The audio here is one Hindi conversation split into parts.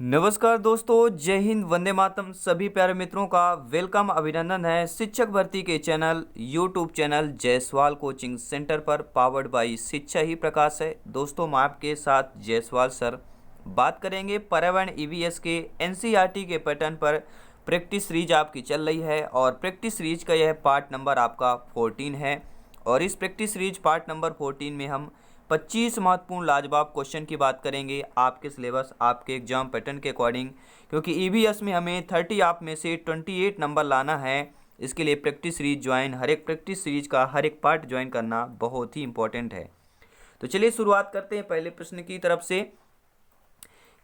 नमस्कार दोस्तों, जय हिंद, वंदे मातरम। सभी प्यारे मित्रों का वेलकम, अभिनंदन है शिक्षक भर्ती के channel YouTube channel Jaiswal coaching centre पर, पावर्ड बाई शिक्षा ही प्रकाश है। दोस्तों, मैं आपके साथ जायसवाल सर बात करेंगे पर्यावरण ईवीएस के एनसीईआरटी के पैटर्न पर। प्रैक्टिस सीरीज आपकी चल रही है और प्रैक्टिस सीरीज का यह पार्ट नंबर आपका 14 है। और इस प्रैक्टिस सीरीज पार्ट नंबर 14 में हम 25 महत्वपूर्ण लाजवाब क्वेश्चन की बात करेंगे आपके सिलेबस, आपके एग्जाम पैटर्न के अकॉर्डिंग। क्योंकि ईवीएस में हमें 30 आप में से 28 नंबर लाना है। इसके लिए प्रैक्टिस सीरीज ज्वाइन, हर एक प्रैक्टिस सीरीज का हर एक पार्ट ज्वाइन करना बहुत ही इंपॉर्टेंट है। तो चलिए शुरुआत करते हैं पहले प्रश्न की तरफ से।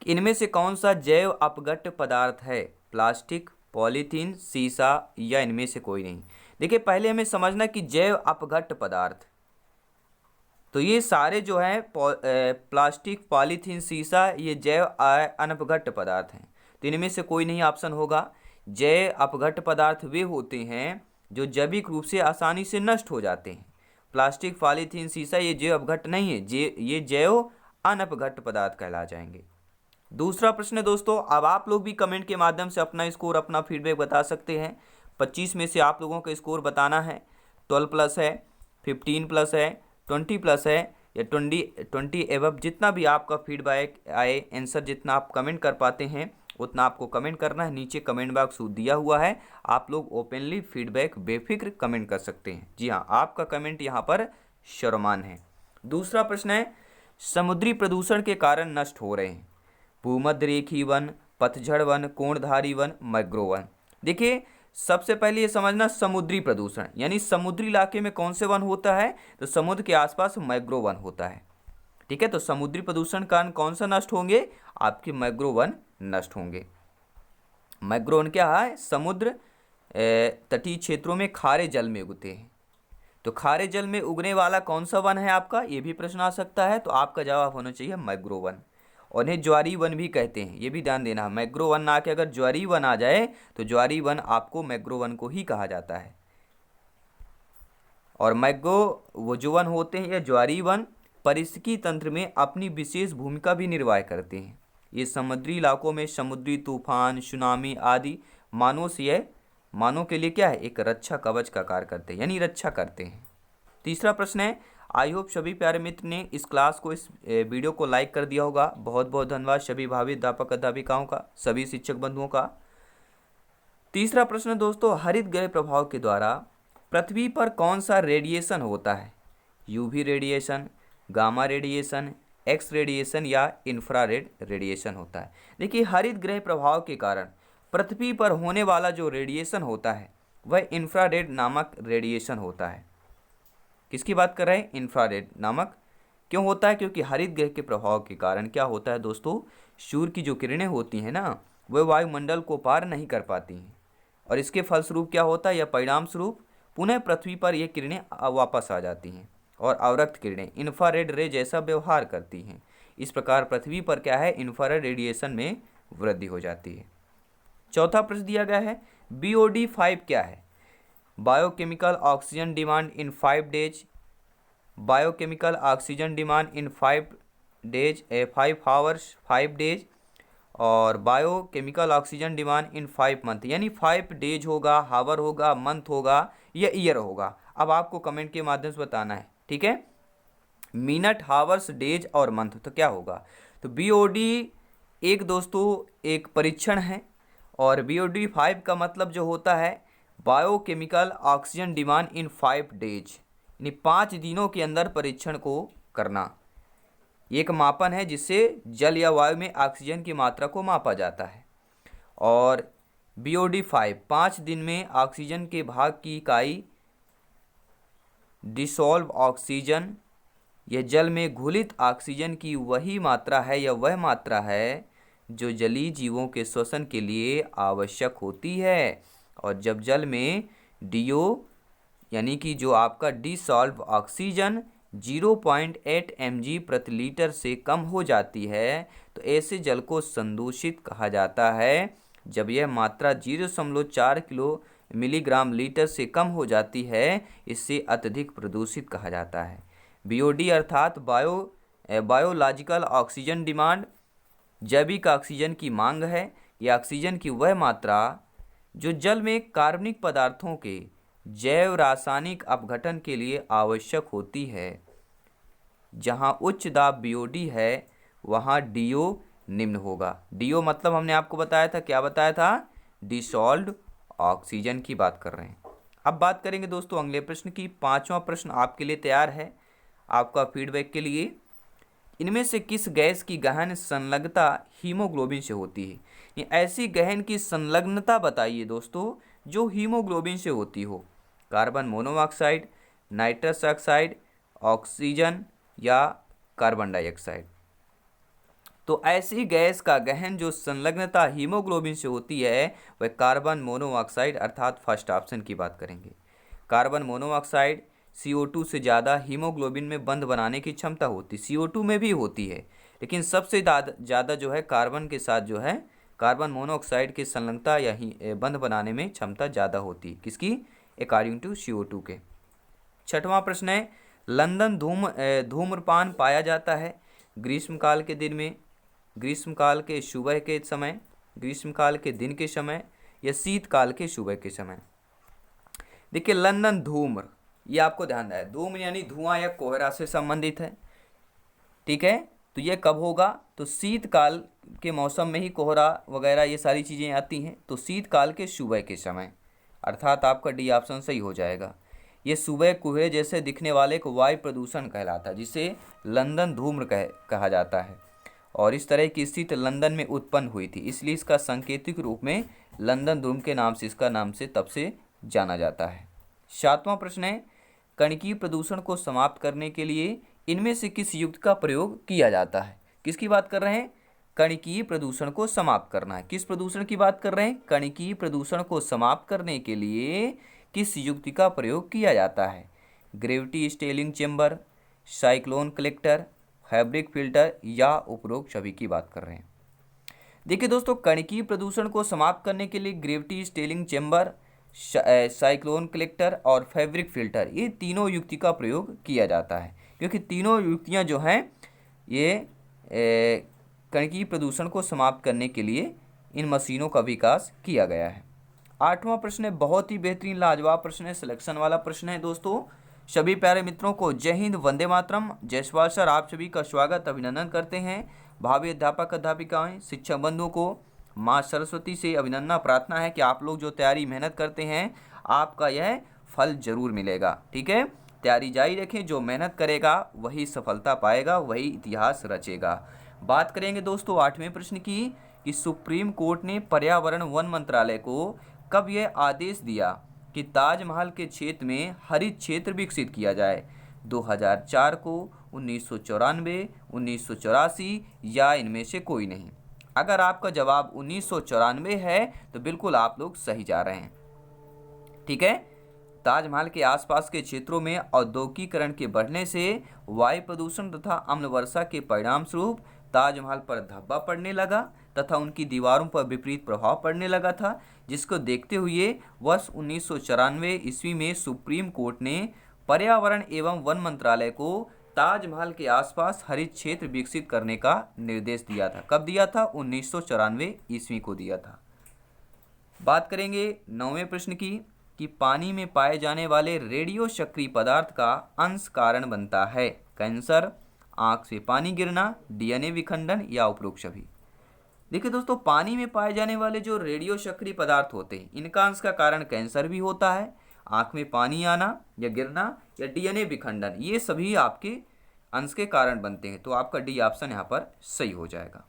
इनमें से कौन सा जैव अपघट्य पदार्थ है? प्लास्टिक, पॉलीथीन, शीशा या इनमें से कोई नहीं। देखिए, पहले हमें समझना कि जैव अपघट्य पदार्थ, तो ये सारे जो है प्लास्टिक, पॉलीथीन, शीशा, ये जैव अनपघट्य पदार्थ हैं। तो इनमें से कोई नहीं ऑप्शन होगा। जैव अपघट्य पदार्थ वे होते हैं जो जैविक रूप से आसानी से नष्ट हो जाते हैं। प्लास्टिक, पॉलीथीन, शीशा ये जैव अपघट्य नहीं है, ये जैव अनपघट्य पदार्थ कहला जाएंगे। दूसरा प्रश्न है दोस्तों, अब आप लोग भी कमेंट के माध्यम से अपना स्कोर, अपना फीडबैक बता सकते हैं। 25 में से आप लोगों का स्कोर बताना है। 12 प्लस है, 15 प्लस है, 20 प्लस है या 20 एवब, जितना भी आपका फीडबैक आए, आंसर जितना आप कमेंट कर पाते हैं उतना आपको कमेंट करना है। नीचे कमेंट बॉक्स दिया हुआ है, आप लोग ओपनली फीडबैक बेफिक्र कमेंट कर सकते हैं। जी हाँ, आपका कमेंट यहाँ पर शर्मान है। दूसरा प्रश्न है, समुद्री प्रदूषण के कारण नष्ट हो रहे हैं भूमध्य रेखीय वन, पतझड़ वन, कोणधारी वन, मैंग्रोव वन। देखिए, सबसे पहले ये समझना, समुद्री प्रदूषण यानी समुद्री इलाके में कौन से वन होता है? तो समुद्र के आसपास मैंग्रोव वन होता है। ठीक है, तो समुद्री प्रदूषण कारण कौन सा नष्ट होंगे? आपके मैंग्रोव वन नष्ट होंगे। मैंग्रोव वन क्या है? समुद्र तटीय क्षेत्रों में खारे जल में उगते हैं। तो खारे जल में उगने वाला कौन सा वन है आपका? ये भी प्रश्न आ सकता है। तो आपका जवाब होना चाहिए मैंग्रोव वन। और इन्हें ज्वारी वन भी कहते हैं, ये भी ध्यान देना। मैंग्रोव वन ना के अगर ज्वारी वन आ जाए तो ज्वारी वन आपको मैंग्रोव वन को ही कहा जाता है। और वो जो वन होते हैं, ये ज्वारी वन पारिस्थितिकी तंत्र में अपनी विशेष भूमिका भी निर्वाह करते हैं। ये समुद्री इलाकों में समुद्री तूफान, सुनामी आदि मानव के लिए क्या है? एक रक्षा कवच का कार्य करते हैं, यानी रक्षा करते हैं। तीसरा प्रश्न है, आई होप सभी प्यारे मित्र ने इस क्लास को, इस वीडियो को लाइक कर दिया होगा। बहुत बहुत धन्यवाद सभी भावी अध्यापक अध्यापिकाओं का, सभी शिक्षक बंधुओं का। तीसरा प्रश्न दोस्तों, हरित गृह प्रभाव के द्वारा पृथ्वी पर कौन सा रेडिएशन होता है? UV radiation, gamma radiation, x radiation या इंफ्रारेड रेडिएशन होता है। देखिए, हरित गृह प्रभाव के कारण पृथ्वी पर होने वाला जो रेडिएशन होता है वह इंफ्रारेड नामक रेडिएशन होता है। किसकी बात कर रहे हैं? इंफ्रारेड नामक। क्यों होता है? क्योंकि हरित गृह के प्रभाव के कारण क्या होता है दोस्तों, सूर्य की जो किरणें होती हैं ना, वह वायुमंडल को पार नहीं कर पाती हैं। और इसके फलस्वरूप क्या होता है, या परिणाम स्वरूप पुनः पृथ्वी पर ये किरणें वापस आ जाती हैं और अवरक्त किरणें इंफ्रारेड रे जैसा व्यवहार करती हैं। इस प्रकार पृथ्वी पर क्या है, इंफ्रारेड रेडिएशन में वृद्धि हो जाती है। चौथा प्रश्न दिया गया है, BOD5 क्या है? Biochemical oxygen demand in 5 days, biochemical oxygen demand in 5 days, 5 hours, 5 days, और biochemical oxygen demand in 5 month, यानी 5 डेज होगा, हावर होगा, मंथ होगा या ईयर होगा। अब आपको कमेंट के माध्यम से बताना है, ठीक है? मिनट, हावर्स, डेज और मंथ, तो क्या होगा? तो BOD एक दोस्तों एक परीक्षण है, और BOD5 का मतलब जो होता है biochemical oxygen demand in 5 days, यानी 5 दिनों के अंदर परीक्षण को करना। एक मापन है जिससे जल या वायु में ऑक्सीजन की मात्रा को मापा जाता है। और BOD5 5 दिन में ऑक्सीजन के भाग की इकाई डिसॉल्व ऑक्सीजन, यह जल में घुलित ऑक्सीजन की वही मात्रा है या वह मात्रा है जो जलीय जीवों के श्वसन के लिए आवश्यक होती है। और जब जल में DO यानी कि जो आपका डिसॉल्व ऑक्सीजन 0.8 mg प्रति लीटर से कम हो जाती है तो ऐसे जल को संदूषित कहा जाता है। जब यह मात्रा 0.4 किलो मिलीग्राम लीटर से कम हो जाती है, इससे अत्यधिक प्रदूषित कहा जाता है। BOD अर्थात बायोलॉजिकल ऑक्सीजन डिमांड जैविक ऑक्सीजन की मांग है। यह ऑक्सीजन की वह मात्रा जो जल में कार्बनिक पदार्थों के जैव रासायनिक अपघटन के लिए आवश्यक होती है। जहाँ उच्च दाब बीओडी है वहाँ डीओ निम्न होगा। डीओ मतलब हमने आपको बताया था, क्या बताया था? डिसॉल्व्ड ऑक्सीजन की बात कर रहे हैं। अब बात करेंगे दोस्तों अगले प्रश्न की। पांचवा प्रश्न आपके लिए तैयार है आपका फीडबैक के लिए। इनमें से किस गैस की गहन संलग्नता हीमोग्लोबिन से होती है? ये ऐसी गहन की संलग्नता बताइए दोस्तों जो हीमोग्लोबिन से होती हो। Carbon monoxide, nitrous oxide, oxygen या कार्बन डाइऑक्साइड। तो ऐसी गैस का गहन जो संलग्नता हीमोग्लोबिन से होती है वह कार्बन मोनोऑक्साइड अर्थात फर्स्ट ऑप्शन की बात करेंगे। कार्बन मोनोऑक्साइड CO2 से ज़्यादा हीमोग्लोबिन में बंध बनाने की क्षमता होती है। CO2 में भी होती है लेकिन सबसे ज़्यादा जो है कार्बन के साथ जो है कार्बन मोनोऑक्साइड की संलग्नता या बंध बनाने में क्षमता ज़्यादा होती है। किसकी? अकॉर्डिंग टू CO2 के। छठवां प्रश्न है, लंदन धूम्रपान पाया जाता है ग्रीष्मकाल के दिन में, ग्रीष्मकाल के सुबह के समय, ग्रीष्मकाल के दिन के समय या शीतकाल के सुबह के समय। देखिए लंदन धूम्र, ये आपको ध्यान है, धूम्र यानी धुआं या कोहरा से संबंधित है। ठीक है, तो ये कब होगा? तो शीतकाल के मौसम में ही कोहरा वगैरह ये सारी चीज़ें आती हैं। तो शीतकाल के सुबह के समय, अर्थात आपका डी ऑप्शन सही हो जाएगा। ये सुबह कोहरे जैसे दिखने वाले को वायु प्रदूषण कहलाता है जिसे लंदन धूम्र कहा जाता है। और इस तरह की स्थिति लंदन में उत्पन्न हुई थी, इसलिए इसका सांकेतिक रूप में लंदन धूम्र के नाम से इसका नाम से तब से जाना जाता है। सातवां प्रश्न है, कणकीय प्रदूषण को समाप्त करने के लिए इनमें से किस युक्ति का प्रयोग किया जाता है? किसकी बात कर रहे हैं? कणकीय प्रदूषण को समाप्त करना है। किस प्रदूषण की बात कर रहे हैं? कणकीय प्रदूषण को समाप्त करने के लिए किस युक्ति का प्रयोग किया जाता है? Gravity settling chamber, cyclone collector, fabric filter या उपरोक्त सभी की बात कर रहे हैं। देखिए दोस्तों, कणकीय प्रदूषण को समाप्त करने के लिए gravity settling chamber, cyclone collector और फैब्रिक फिल्टर, ये तीनों युक्ति का प्रयोग किया जाता है क्योंकि तीनों युक्तियां जो हैं ये कणकीय प्रदूषण को समाप्त करने के लिए इन मशीनों का विकास किया गया है। आठवां प्रश्न है, बहुत ही बेहतरीन लाजवाब प्रश्न है, सिलेक्शन वाला प्रश्न है दोस्तों। सभी प्यारे मित्रों को जय हिंद, वंदे मातरम। जयसवाल सर आप सभी का स्वागत अभिनंदन करते हैं। भावी अध्यापक अध्यापिकाएं शिक्षक बंधुओं को माँ सरस्वती से अभिनंदन प्रार्थना है कि आप लोग जो तैयारी मेहनत करते हैं आपका यह फल जरूर मिलेगा। ठीक है, तैयारी जारी रखें, जो मेहनत करेगा वही सफलता पाएगा, वही इतिहास रचेगा। बात करेंगे दोस्तों आठवें प्रश्न की कि सुप्रीम कोर्ट ने पर्यावरण वन मंत्रालय को कब यह आदेश दिया कि ताजमहल के क्षेत्र में हरित क्षेत्र विकसित किया जाए? 2004 को, 1994, 1984 या इनमें से कोई नहीं? अगर आपका जवाब 1994 है तो बिल्कुल आप लोग सही जा रहे हैं। ठीक है, ताजमहल के आसपास के क्षेत्रों में औद्योगिकीकरण के बढ़ने से वायु प्रदूषण तथा अम्ल वर्षा के परिणाम स्वरूप ताजमहल पर धब्बा पड़ने लगा तथा उनकी दीवारों पर विपरीत प्रभाव पड़ने लगा था, जिसको देखते हुए वर्ष 1994 ईस्वी में सुप्रीम कोर्ट ने पर्यावरण एवं वन मंत्रालय को ताजमहल के आसपास हरित क्षेत्र विकसित करने का निर्देश दिया था। कब दिया था? 1994 ईस्वी को दिया था। बात करेंगे 9वें प्रश्न की कि पानी में पाए जाने वाले रेडियो सक्रिय पदार्थ का अंश कारण बनता है? कैंसर, आंख से पानी गिरना, DNA विखंडन या उपरोक्त सभी? देखिए दोस्तों, पानी में पाए जाने वाले जो रेडियो सक्रिय पदार्थ होते हैं इनका अंश का कारण कैंसर भी होता है, आंख में पानी आना या गिरना या DNA विखंडन, ये सभी आपके अंश के कारण बनते हैं। तो आपका डी ऑप्शन यहाँ पर सही हो जाएगा।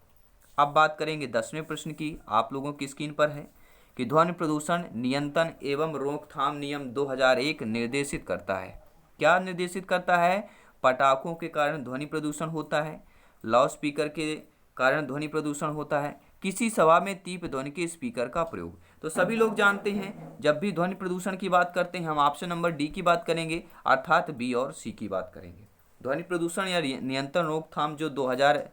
अब बात करेंगे 10वें प्रश्न की, आप लोगों की स्क्रीन पर है कि ध्वनि प्रदूषण नियंत्रण एवं रोकथाम नियम 2001 निर्देशित करता है। क्या निर्देशित करता है? पटाखों के कारण ध्वनि प्रदूषण होता है, लाउड स्पीकर के कारण ध्वनि प्रदूषण होता है, किसी सभा में तीव्र ध्वनि के स्पीकर का प्रयोग। तो सभी लोग जानते हैं जब भी ध्वनि प्रदूषण की बात करते हैं हम ऑप्शन नंबर डी की बात करेंगे, अर्थात बी और सी की बात करेंगे। ध्वनि प्रदूषण या नियंत्रण रोकथाम जो 2000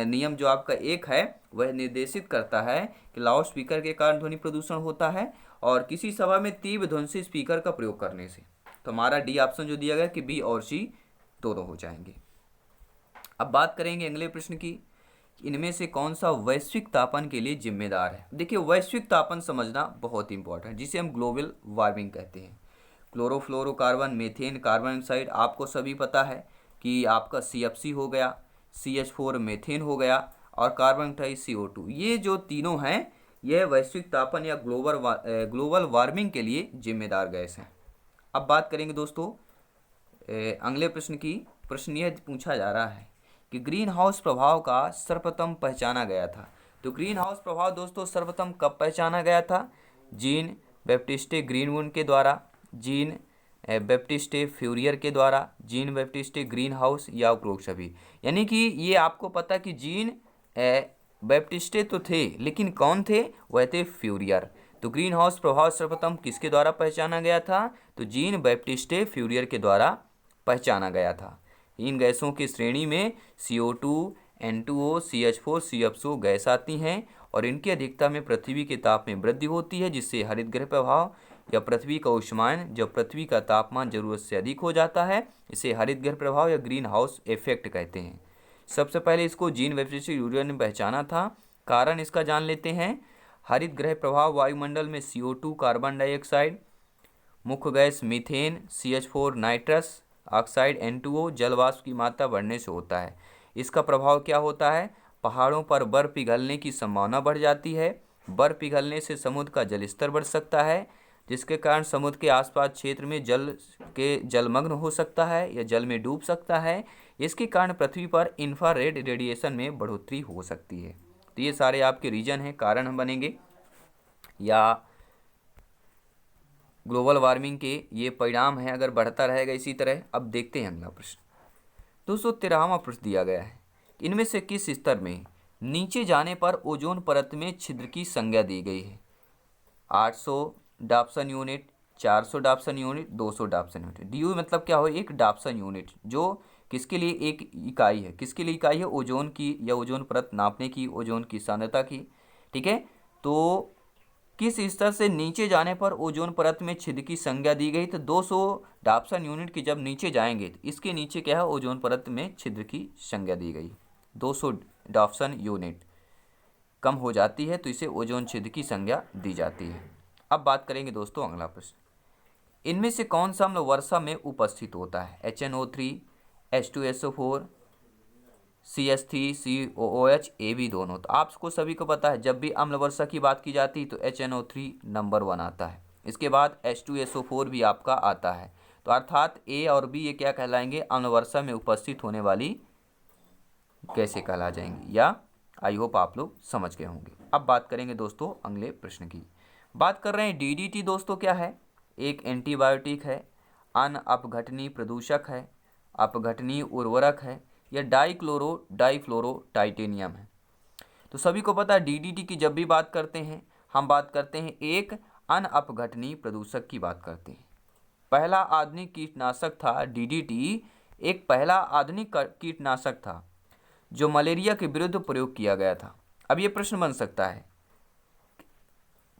नियम जो आपका एक है वह निर्देशित करता है कि लाउड स्पीकर के कारण ध्वनि प्रदूषण होता है और किसी सभा में तीव्र ध्वनि से स्पीकर का प्रयोग करने से। तो हमारा डी ऑप्शन जो दिया गया कि बी और सी दोनों हो जाएंगे। अब बात करेंगे अगले प्रश्न की इनमें से कौन सा वैश्विक तापन के लिए जिम्मेदार है। देखिए वैश्विक तापन समझना बहुत इंपॉर्टेंट है, जिसे हम ग्लोबल वार्मिंग कहते हैं। क्लोरोफ्लोरोकार्बन, मीथेन, कार्बन डाइऑक्साइड, आपको सभी पता है कि आपका CFC हो गया, CH4 मीथेन हो गया, और कार्बन डाइऑक्साइड CO2, ये जो तीनों हैं यह वैश्विक तापन या ग्लोबल वार्मिंग के लिए जिम्मेदार गैस हैं। अब बात करेंगे दोस्तों अगले प्रश्न की। प्रश्न यह पूछा जा रहा है कि ग्रीन हाउस प्रभाव का सर्वप्रथम पहचाना गया था। तो ग्रीन हाउस प्रभाव दोस्तों सर्वप्रथम कब पहचाना गया था? जीन बैप्टिस्टे ग्रीनवुड के द्वारा, जीन बैप्टिस्टे फ्यूरियर के द्वारा, जीन बैप्टिस्टे ग्रीन हाउस या उपरोक्त सभी। यानी कि ये आपको पता कि जीन बैप्टिस्टे तो थे, लेकिन कौन थे? वह थे फ्यूरियर। तो ग्रीन हाउस प्रभाव सर्वप्रथम किसके द्वारा पहचाना गया था? तो जीन बैप्टिस्टे फ्यूरियर के द्वारा पहचाना गया था। इन गैसों की श्रेणी में CO2, N2O, CH4, CFO gas आती हैं, और इनकी अधिकता में पृथ्वी के ताप में वृद्धि होती है, जिससे हरित गृह प्रभाव या पृथ्वी का ऊष्मायन, जब पृथ्वी का तापमान जरूरत से अधिक हो जाता है, इसे हरित गृह प्रभाव या ग्रीन हाउस इफेक्ट कहते हैं। सबसे पहले इसको जीन बैप्टिस्टे फ्यूरियर ने पहचाना था। कारण इसका जान लेते हैं। हरित गृह प्रभाव वायुमंडल में CO2 कार्बन डाइऑक्साइड, मुख्य gas methane, CH4 nitrous oxide, N2O जल वाष्प की मात्रा बढ़ने से होता है। इसका प्रभाव क्या होता है? पहाड़ों पर बर्फ पिघलने की संभावना बढ़ जाती है। बर्फ पिघलने से समुद्र का जल स्तर बढ़ सकता है, जिसके कारण समुद्र के आसपास क्षेत्र में जलमग्न हो सकता है या जल में डूब सकता है। इसके कारण पृथ्वी पर इंफ्रारेड रेडिएशन में बढ़ोतरी हो सकती है। तो ये सारे आपके रीजन हैं, कारण हम बनेंगे या ग्लोबल वार्मिंग के ये परिणाम हैं अगर बढ़ता रहेगा इसी तरह। अब देखते हैं अगला प्रश्न। 213वां प्रश्न दिया गया है, इनमें से किस स्तर में नीचे जाने पर ओजोन परत में छिद्र की संज्ञा दी गई है? 800 Dobson unit, 400 Dobson unit, 200 Dobson unit. DU मतलब क्या हो? एक डाप्सन यूनिट, जो किसके लिए एक इकाई है? किसके लिए इकाई है? ओजोन की, या ओजोन परत नापने की, ओजोन की सांद्रता की। ठीक है, तो किस स्तर से नीचे जाने पर ओजोन परत में छिद्र की संज्ञा दी गई? तो 200 डाप्सन यूनिट की जब नीचे जाएंगे तो इसके नीचे क्या है? ओजोन परत में छिद्र की संज्ञा दी गई। 200 डाप्सन यूनिट कम हो जाती है तो इसे ओजोन छिद्र की संज्ञा दी जाती है। अब बात करेंगे दोस्तों अगला प्रश्न, इनमें से कौन सा अम्ल वर्षा में उपस्थित होता है? HNO3, H2SO4, CH3, COOH, AB दोनों। तो आपको सभी को पता है जब भी अम्ल वर्षा की बात की जाती है तो HNO3 नंबर 1 आता है। इसके बाद H2SO4 भी आपका आता है। तो अर्थात A और B ये क्या कहलाएंगे? अम्ल वर्षा में उपस्थित होने वाली कैसे कहला जाएंगी, या आई होप आप लोग समझ गए होंगे। अब बात करेंगे दोस्तों अगले प्रश्न की। बात कर रहे हैं DDT दोस्तों क्या है? एक एंटीबायोटिक है, अन अपघटनीय प्रदूषक है, अपघटनीय उर्वरक है, या डाइफ्लोरो टाइटेनियम है। तो सभी को पता है DDT की जब भी बात करते हैं हम बात करते हैं एक अन अपघटनीय प्रदूषक की बात करते हैं। पहला आधुनिक कीटनाशक था DDT, एक पहला आधुनिक कीटनाशक था जो मलेरिया के विरुद्ध प्रयोग किया गया था। अब ये प्रश्न बन सकता है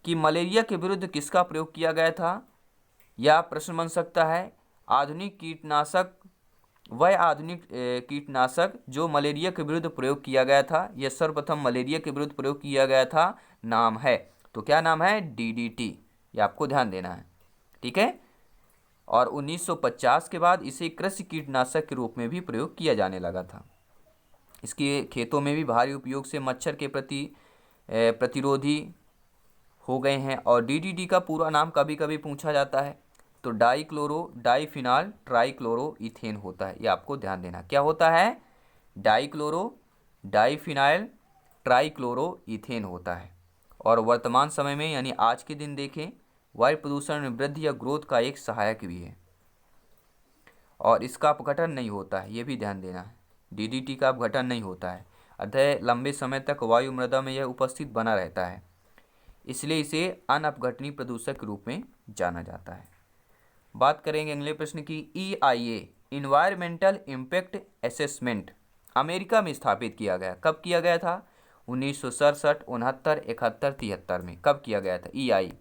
कि मलेरिया के विरुद्ध किसका प्रयोग किया गया था, या प्रश्न बन सकता है आधुनिक कीटनाशक, वह आधुनिक कीटनाशक जो मलेरिया के विरुद्ध प्रयोग किया गया था, यह सर्वप्रथम मलेरिया के विरुद्ध प्रयोग किया गया था, नाम है। तो क्या नाम है? DDT। ये आपको ध्यान देना है, ठीक है। और 1950 के बाद इसे कृषि कीटनाशक के रूप में भी प्रयोग किया जाने लगा था। इसके खेतों में भी भारी उपयोग से मच्छर के प्रति प्रतिरोधी हो गए हैं। और DDT का पूरा नाम कभी कभी पूछा जाता है तो डाइफिनाल ट्राइक्लोरो इथेन होता है। ये आपको ध्यान देना, क्या होता है? डाइफिनाइल ट्राइक्लोरो इथेन होता है। और वर्तमान समय में यानी आज के दिन देखें, वायु प्रदूषण में वृद्धि या ग्रोथ का एक सहायक भी है, और इसका अपघटन नहीं होता है, ये भी ध्यान देना है। DDT का अपघटन नहीं होता है, अतः लंबे समय तक वायु मृदा में यह उपस्थित बना रहता है, इसलिए इसे अनअपघटनीय प्रदूषक के रूप में जाना जाता है। बात करेंगे अगले प्रश्न की। EIA environmental impact assessment America में स्थापित किया गया। कब किया गया था? 1967, 69, 71, 73 में कब किया गया था EI?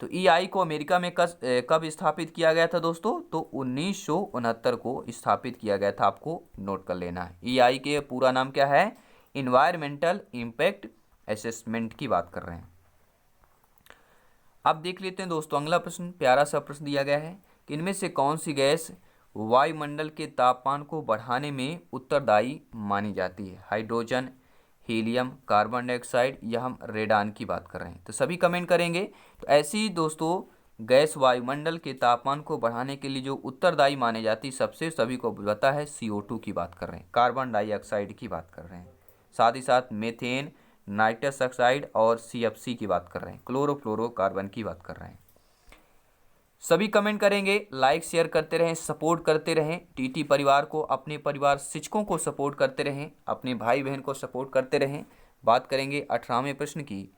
तो EI को अमेरिका में कब स्थापित किया गया था दोस्तों? तो 1969 को स्थापित किया गया था। आपको नोट कर लेना है। EI के पूरा नाम क्या है? इन्वायरमेंटल इम्पैक्ट असेसमेंट की बात कर रहे हैं। अब देख लेते हैं दोस्तों अगला प्रश्न, प्यारा सा प्रश्न दिया गया है कि इनमें से कौन सी गैस वायुमंडल के तापमान को बढ़ाने में उत्तरदायी मानी जाती है? हाइड्रोजन, हीलियम, कार्बन डाइऑक्साइड या हम रेडान की बात कर रहे हैं? तो सभी कमेंट करेंगे। तो ऐसी ही दोस्तों गैस वायुमंडल के तापमान को बढ़ाने के लिए जो उत्तरदायी मानी जाती सबसे सभी को पता है CO2 की बात कर रहे हैं, कार्बन डाइऑक्साइड की बात कर रहे हैं, साथ ही साथ मीथेन, नाइट्रस ऑक्साइड और CFC की बात कर रहे हैं, क्लोरोफ्लोरोकार्बन की बात कर रहे हैं। सभी कमेंट करेंगे, लाइक शेयर करते रहें, सपोर्ट करते रहें TT परिवार को, अपने परिवार शिक्षकों को सपोर्ट करते रहें, अपने भाई बहन को सपोर्ट करते रहें। बात करेंगे 18वें प्रश्न की,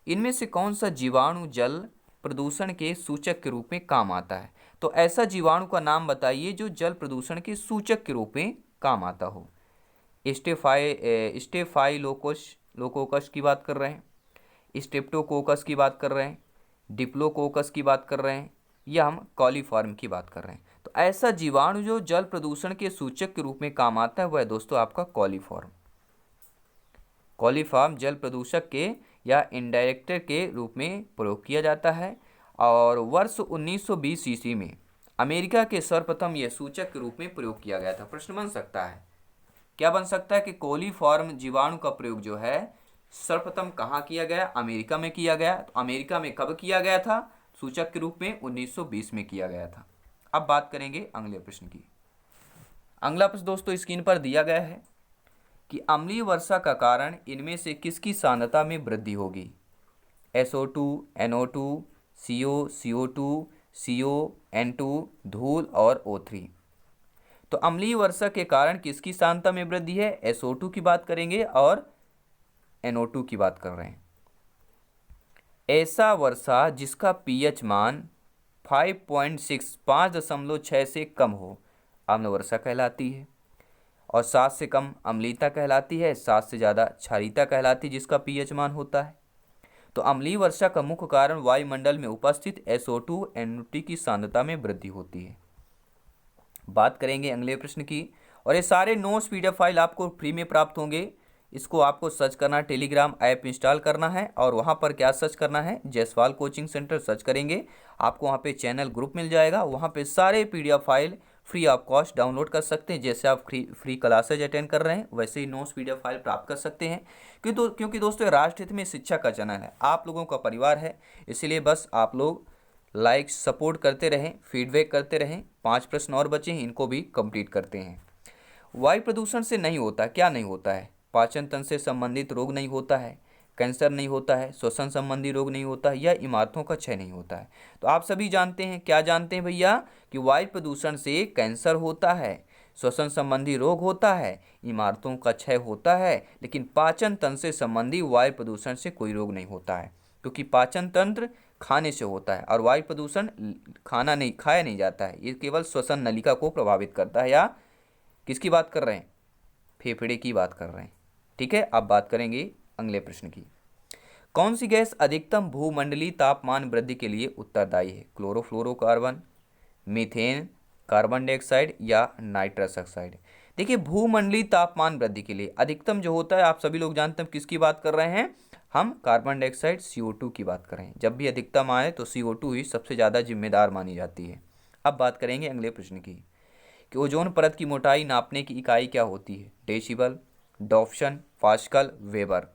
इनमें से कौन सा जीवाणु जल प्रदूषण के सूचक के रूप में काम आता है? तो ऐसा जीवाणु का नाम बताइए जो जल प्रदूषण के सूचक के रूप में काम आता हो। स्टेफाइलोकोकस की बात कर रहे हैं, स्ट्रेप्टोकोकस की बात कर रहे हैं, डिप्लोकोकस की बात कर रहे हैं या हम कॉलीफॉर्म की बात कर रहे हैं? तो ऐसा जीवाणु जो जल प्रदूषण के सूचक के रूप में काम आता है वह है दोस्तों आपका कॉलीफॉर्म। कॉलीफॉर्म जल प्रदूषक के या इंडायरेक्टर के रूप में प्रयोग किया जाता है और वर्ष 1920 ईस्वी में अमेरिका के सर्वप्रथम यह सूचक के रूप में प्रयोग किया गया था। प्रश्न बन सकता है, क्या बन सकता है कि कॉलीफॉर्म जीवाणु का प्रयोग जो है सर्वप्रथम कहाँ किया गया? अमेरिका में किया गया। तो अमेरिका में कब किया गया था सूचक के रूप में? 1920 में किया गया था। अब बात करेंगे अगले प्रश्न की। अगला प्रश्न दोस्तों स्क्रीन पर दिया गया है कि अम्लीय वर्षा का कारण इनमें से किसकी सांद्रता में वृद्धि होगी? SO2, NO2, CO, CO2, CO, N2, धूल और O3। तो अम्लीय वर्षा के कारण किसकी सांद्रता में वृद्धि है? SO2 की बात करेंगे और NO2 की बात कर रहे हैं। ऐसा वर्षा जिसका pH मान 5.6 से कम हो अम्ल वर्षा कहलाती है और 7 से कम अम्लीयता कहलाती है, 7 से ज़्यादा क्षारीयता कहलाती है जिसका pH मान होता है। तो अम्लीय वर्षा का मुख्य कारण वायुमंडल में उपस्थित SO2, NO2 की सांद्रता में वृद्धि होती है। बात करेंगे अगले प्रश्न की और ये सारे नोट्स PDF फाइल आपको फ्री में प्राप्त होंगे। इसको आपको सर्च करना, टेलीग्राम ऐप इंस्टॉल करना है और वहाँ पर क्या सर्च करना है? जायसवाल कोचिंग सेंटर सर्च करेंगे, आपको वहाँ पे चैनल ग्रुप मिल जाएगा। वहाँ पे सारे PDF file free of cost download कर सकते हैं। जैसे आप फ्री क्लासेज अटेंड कर रहे हैं वैसे ही नोट्स PDF फाइल प्राप्त कर सकते हैं। क्योंकि दोस्तों ये राष्ट्र हित में शिक्षा का चैनल है, आप लोगों का परिवार है, इसलिए बस आप लोग लाइक सपोर्ट करते रहें, फीडबैक करते रहें। 5 प्रश्न और बचे हैं, इनको भी कंप्लीट करते हैं। वायु प्रदूषण से नहीं होता, क्या नहीं होता है? पाचन तंत्र से संबंधित रोग नहीं होता है, कैंसर नहीं होता है, श्वसन संबंधी रोग नहीं होता है या इमारतों का क्षय नहीं होता है। तो आप सभी जानते हैं, क्या जानते हैं भैया? कि वायु प्रदूषण से कैंसर होता है, श्वसन संबंधी रोग होता है, इमारतों का क्षय होता है, लेकिन पाचन तंत्र से संबंधी वायु प्रदूषण से कोई रोग नहीं होता है, क्योंकि पाचन तंत्र खाने से होता है और वायु प्रदूषण खाया नहीं जाता है, ये केवल श्वसन नलिका को प्रभावित करता है। या किसकी बात कर रहे हैं? फेफड़े की बात कर रहे हैं। ठीक है, अब बात करेंगे अगले प्रश्न की। कौन सी गैस अधिकतम भूमंडलीय तापमान वृद्धि के लिए उत्तरदायी है? क्लोरोफ्लोरोकार्बन, मीथेन, कार्बन डाइऑक्साइड या नाइट्रस ऑक्साइड? देखिए, भूमंडलीय तापमान वृद्धि के लिए अधिकतम जो होता है, आप सभी लोग जानते हैं किसकी बात कर रहे हैं हम? कार्बन डाइऑक्साइड CO2 की बात कर रहे हैं। जब भी अधिकतम आए तो CO2 ही सबसे ज़्यादा जिम्मेदार मानी जाती है। अब बात करेंगे अगले प्रश्न की कि ओजोन परत की मोटाई नापने की इकाई क्या होती है? Decibel, Dobson, pascal, weber.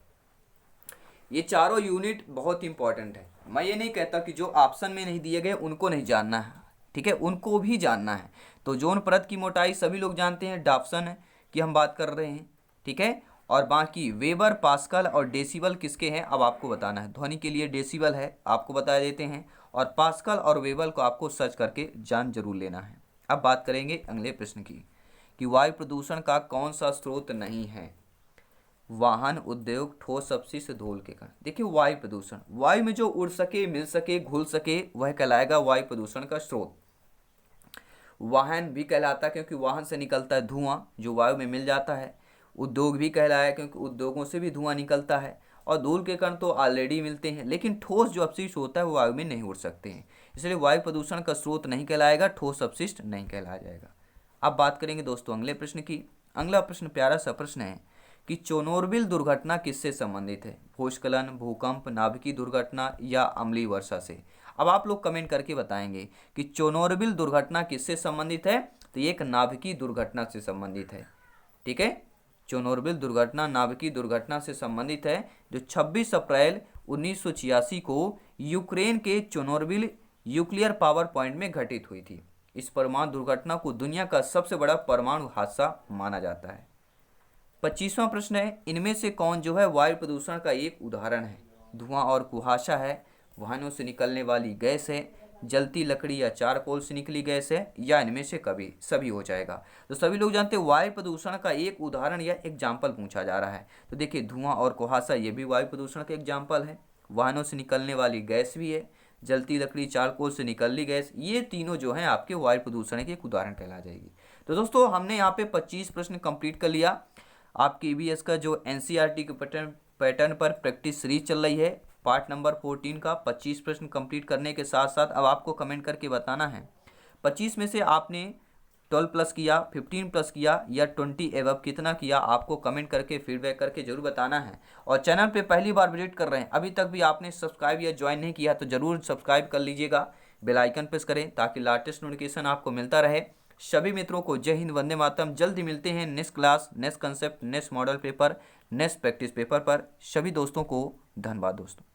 ये चारों यूनिट बहुत इंपॉर्टेंट है। मैं ये नहीं कहता कि जो ऑप्शन में नहीं दिए गए उनको नहीं जानना है, ठीक है, उनको भी जानना है। तो ओजोन परत की मोटाई सभी लोग जानते हैं, डॉप्सन की हम बात कर रहे हैं, ठीक है। और बाकी वेबर, पास्कल और डेसिबल किसके हैं अब आपको बताना है। ध्वनि के लिए डेसिबल है, आपको बता देते हैं, और पास्कल और वेबर को आपको सर्च करके जान जरूर लेना है। अब बात करेंगे अगले प्रश्न की कि वायु प्रदूषण का कौन सा स्रोत नहीं है? वाहन, उद्योग, ठोस अपशिष्ट, धूल के कारण। देखिए, वायु प्रदूषण, वायु में जो उड़ सके, मिल सके, घुल सके, वह कहलाएगा वायु प्रदूषण का स्रोत। वाहन भी कहलाता है क्योंकि वाहन से निकलता है धुआं जो वायु में मिल जाता है। उद्योग भी कहलाया क्योंकि उद्योगों से भी धुआं निकलता है। और धूल के कण तो ऑलरेडी मिलते हैं, लेकिन ठोस जो अपशिष्ट होता है वो वायु में नहीं उड़ सकते हैं, इसलिए वायु प्रदूषण का स्रोत नहीं कहलाएगा, ठोस अपशिष्ट नहीं कहलाया जाएगा। अब बात करेंगे दोस्तों अगले प्रश्न की। अगला प्रश्न प्यारा सा प्रश्न है कि चोनोरबिल दुर्घटना किससे संबंधित है? भूस्खलन, भूकंप, नाभिकीय दुर्घटना या अम्लीय वर्षा से? अब आप लोग कमेंट करके बताएंगे कि चोनोरबिल दुर्घटना किससे संबंधित है। तो ये एक नाभिकीय दुर्घटना से संबंधित है। ठीक है, चोनोरबिल दुर्घटना नाभिकीय दुर्घटना से संबंधित है, जो 26 अप्रैल 1986 को यूक्रेन के चोनोरबिल न्यूक्लियर पावर पॉइंट में घटित हुई थी। इस परमाणु दुर्घटना को दुनिया का सबसे बड़ा परमाणु हादसा माना जाता है। 25वां प्रश्न है, इनमें से कौन जो है वायु प्रदूषण का एक उदाहरण है? धुआं और कुहासा है, वाहनों से निकलने वाली गैस है, जलती लकड़ी या चारकोल से निकली गैस है, या इनमें से कभी सभी हो जाएगा। तो सभी लोग जानते हैं वायु प्रदूषण का एक उदाहरण या एग्जाम्पल पूछा जा रहा है। तो देखिए, धुआं और कुहासा ये भी वायु प्रदूषण का एग्जाम्पल है, वाहनों से निकलने वाली गैस भी है, जलती लकड़ी चारकोल से निकलनी गैस, ये तीनों जो हैं आपके वायु प्रदूषण के एक उदाहरण कहला जाएगी। तो दोस्तों, हमने यहाँ पे 25 प्रश्न कंप्लीट कर लिया। आपके ईवीएस का जो एनसीईआरटी के पैटर्न पर प्रैक्टिस सीरीज चल रही है, पार्ट नंबर 14 का 25 प्रश्न कंप्लीट करने के साथ साथ अब आपको कमेंट करके बताना है 25 में से आपने 12 प्लस किया, 15 प्लस किया या 20 एवब कितना किया। आपको कमेंट करके फीडबैक करके जरूर बताना है। और चैनल पे पहली बार विजिट कर रहे हैं, अभी तक भी आपने सब्सक्राइब या ज्वाइन नहीं किया तो जरूर सब्सक्राइब कर लीजिएगा, बेल आइकन प्रेस करें ताकि लेटेस्ट नोटिफिकेशन आपको मिलता रहे। सभी मित्रों को जय हिंद, वंदे मातरम। जल्दी मिलते हैं next class, next concept, next model paper, next practice paper पर। सभी दोस्तों को धन्यवाद दोस्तों।